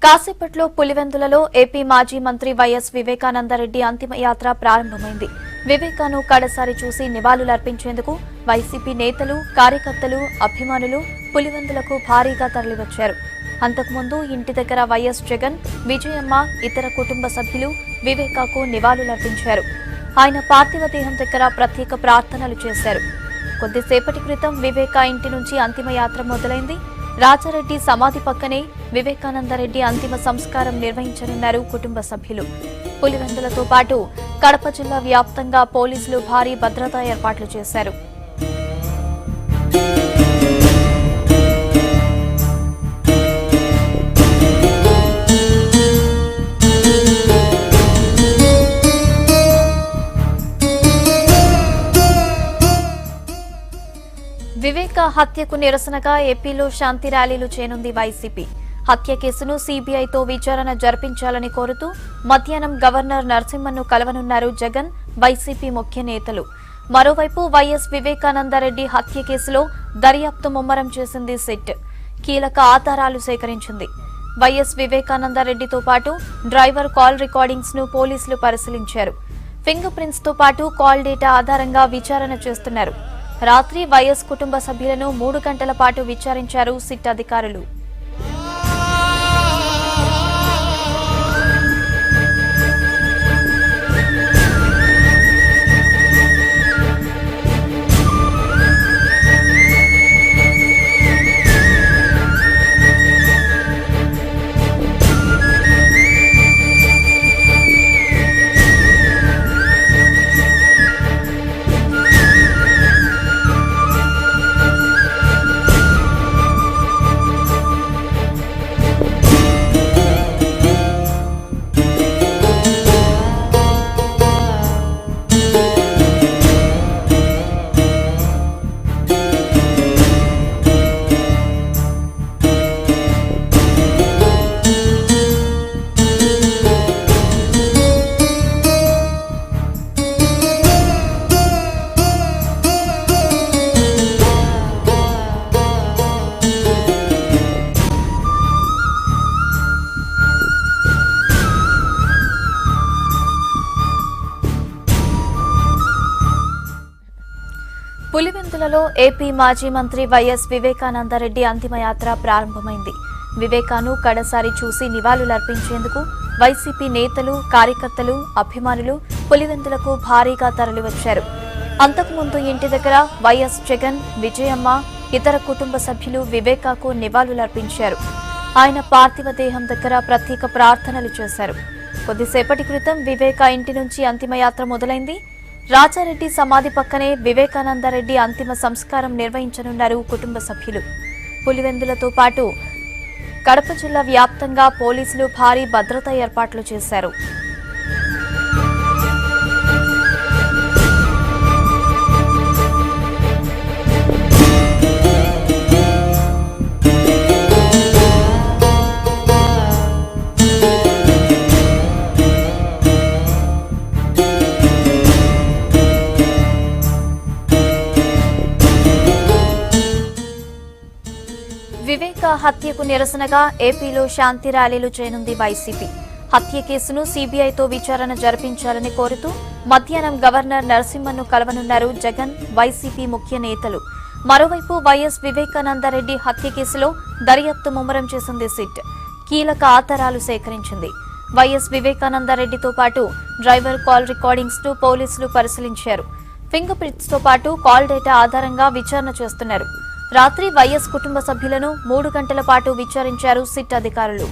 కాసేపట్లో పులివెందులలో ఏపీ మాజీ మంత్రి వైఎస్ వివేకానందరెడ్డి అంతిమయాత్ర ప్రారంభమైంది. వివేకాను కడసారి చూసి నివాళులర్పించేందుకు వైసీపీ నేతలు, కార్యకర్తలు, అభిమానులు పులివెందులకు భారీగా తరలివచ్చారు. అంతకుముందు ఇంటి దగ్గర వైఎస్ జగన్, విజయమ్మ, ఇతర కుటుంబ సభ్యులు వివేకాకు నివాళులర్పించారు. ఆయన పార్థివ దేహం దగ్గర ప్రత్యేక ప్రార్థనలు చేశారు. కొద్దిసేపటి క్రితం వివేకా ఇంటి నుంచి అంతిమయాత్ర మొదలైంది. రాజారెడ్డి సమాధి పక్కనే వివేకానందరెడ్డి అంతిమ సంస్కారం నిర్వహించనున్నారు కుటుంబ సభ్యులు. పులివెందులతో పాటు కడప జిల్లా వ్యాప్తంగా పోలీసులు భారీ భద్రతా ఏర్పాట్లు చేశారు. వివేక హత్యకు నిరసనగా ఏపీలో శాంతి ర్యాలీలు చేయనుంది వైసీపీ. హత్య కేసును సీబీఐతో విచారణ జరిపించాలని కోరుతూ మధ్యాహ్నం గవర్నర్ నరసింహన్ను కలవనున్నారు జగన్, వైసీపీ ముఖ్య నేతలు. మరోవైపు వైఎస్ వివేకానందరెడ్డి హత్య కేసులో దర్యాప్తు ముమ్మరం చేసింది సిట్. కీలక ఆధారాలు సేకరించింది. వైఎస్ వివేకానందరెడ్డితో పాటు డ్రైవర్ కాల్ రికార్డింగ్స్ ను పోలీసులు పరిశీలించారు. ఫింగర్ ప్రింట్స్ తో పాటు కాల్ డేటా ఆధారంగా విచారణ చేస్తున్నారు. రాత్రి వైఎస్ కుటుంబ సభ్యులను 3 గంటల పాటు విచారించారు సిట్ అధికారులు. పులివెందులలో ఏపీ మాజీ మంత్రి వైఎస్ వివేకానందరెడ్డి అంతిమయాత్ర ప్రారంభమైంది. వివేకాను కడసారి చూసి నివాళులర్పించేందుకు వైసీపీ నేతలు, కార్యకర్తలు, అభిమానులు పులివెందులకు భారీగా తరలివచ్చారు. అంతకుముందు ఇంటి దగ్గర వైఎస్ జగన్, విజయమ్మ, ఇతర కుటుంబ సభ్యులు వివేకాకు నివాళులర్పించారు. ఆయన పార్థివ దేహం దగ్గర ప్రత్యేక ప్రార్థనలు చేశారు. కొద్దిసేపటి క్రితం వివేకా ఇంటి నుంచి అంతిమయాత్ర మొదలైంది. రాజారెడ్డి సమాధి పక్కనే వివేకానందరెడ్డి అంతిమ సంస్కారం నిర్వహించనున్నారు కుటుంబ సభ్యులు. పులివెందులతో పాటు కడప జిల్లా వ్యాప్తంగా పోలీసులు భారీ భద్రతా ఏర్పాట్లు చేశారు. వివేక హత్యకు నిరసనగా ఏపీలో శాంతి ర్యాలీలు చేయనుంది వైసీపీ. హత్య కేసును సీబీఐతో విచారణ జరిపించాలని కోరుతూ మధ్యాహ్నం గవర్నర్ నరసింహన్ను కలవనున్నారు జగన్, వైసీపీ ముఖ్య నేతలు. మరోవైపు వైఎస్ వివేకానందరెడ్డి హత్య కేసులో దర్యాప్తు ముమ్మరం చేసింది సిట్. కీలక ఆధారాలు సేకరించింది. వైఎస్ వివేకానందరెడ్డితో పాటు డ్రైవర్ కాల్ రికార్డింగ్స్ ను పోలీసులు పరిశీలించారు. ఫింగర్ ప్రింట్స్ తో పాటు కాల్ డేటా ఆధారంగా విచారణ చేస్తున్నారు. రాత్రి వైఎస్ కుటుంబ సభ్యులను 3 గంటల పాటు విచారించారు సిట్ అధికారులు.